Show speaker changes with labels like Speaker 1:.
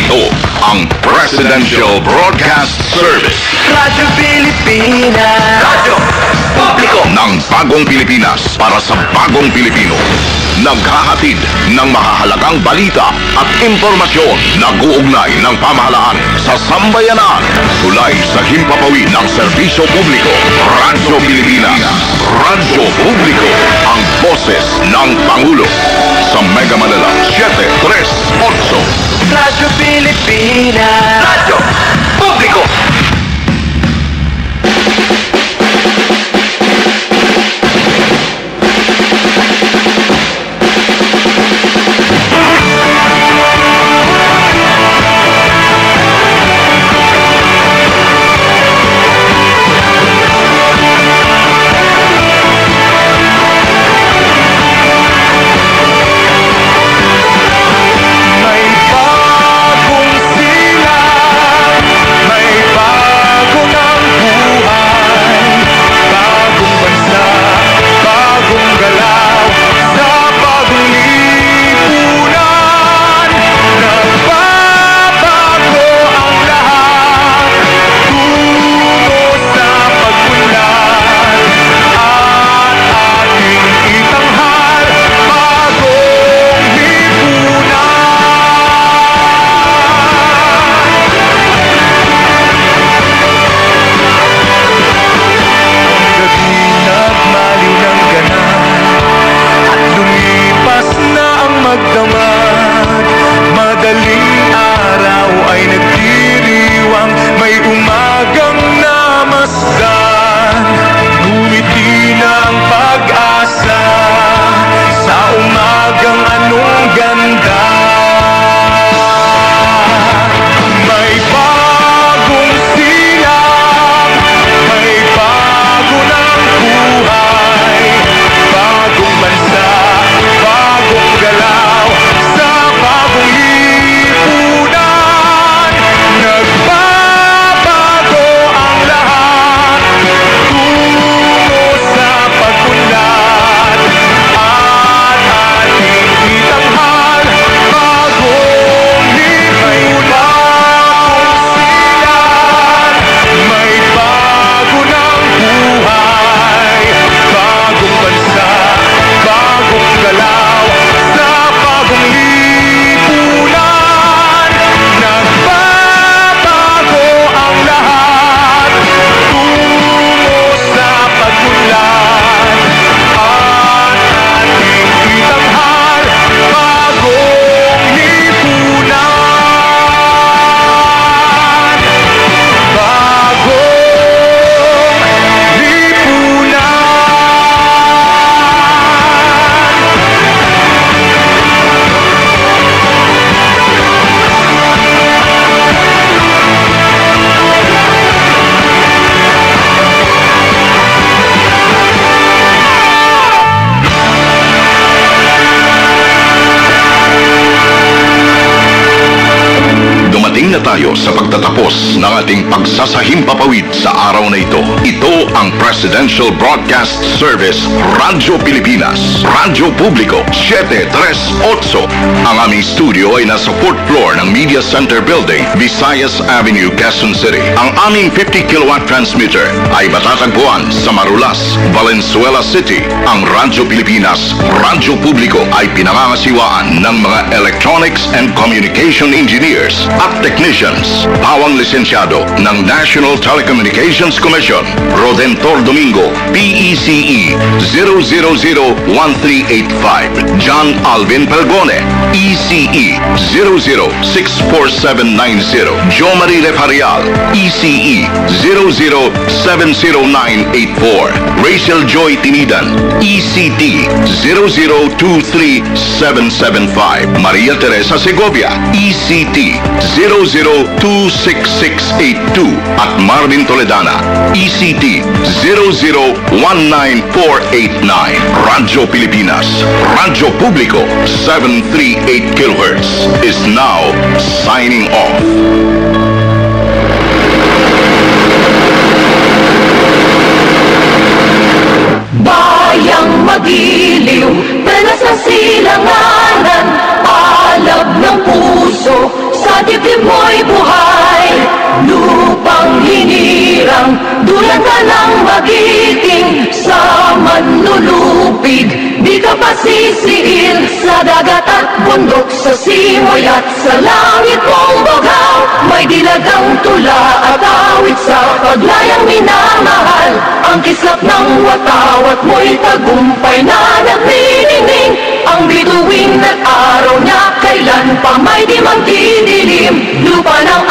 Speaker 1: Ito ang Presidential Broadcast Service.
Speaker 2: Radyo Pilipinas. Radyo Publiko
Speaker 1: ng bagong Pilipinas para sa bagong Pilipino. Naghahatid ng mahahalagang balita at impormasyon na guugnay ng pamahalaan sa sambayanan. Tulay sa himpapawid ng serbisyo publiko. Radyo Pilipinas. Radyo Publiko. Ang boses ng Pangulo. Sa Mega Manila 738.
Speaker 2: Radyo Pilipinas. Radyo Publiko.
Speaker 1: Na tayo sa pagtatapos ng ating pagsasahimpapawid sa araw na ito. Ito ang Presidential Broadcast Service, Radyo Pilipinas, Radyo Publiko 738. Ang aming studio ay nasa 4th floor ng Media Center Building, Visayas Avenue, Quezon City. Ang aming 50 kilowatt transmitter ay matatagpuan sa Marulas, Valenzuela City. Ang Radyo Pilipinas, Radyo Publiko ay pinangangasiwaan ng mga electronics and communication engineers at technicians. Pawang lisensyado ng National Telecommunications Commission, Rodentor Domingo, PECE 0001385. John Alvin Pelgone, ECE 0064790. Jo Marie Reparial, ECE 0070984. Rachel Joy Tinidan, ECT 0023775. Maria Teresa Segovia, ECT 00-26682 at Marvin Toledana, ECT 0019489. Radyo Pilipinas, Radyo Publiko 738 kHz is now signing off.
Speaker 3: Bayang magiliw, talas ng silanganan, alab ng puso sa Sa dibdib mo'y buhay, lupang hinirang, dulan ka lang magiting sa manlulupig. Di ka pa sisiil sa dagat at bundok, sa simoy at sa langit mong bugaw. May dilagang tula at awit sa paglayang minamahal. Ang kislap ng watawat mo'y tagumpay na nagniningning. Ang bituin at araw niya kailan pa may di magdidilim. Lupa ng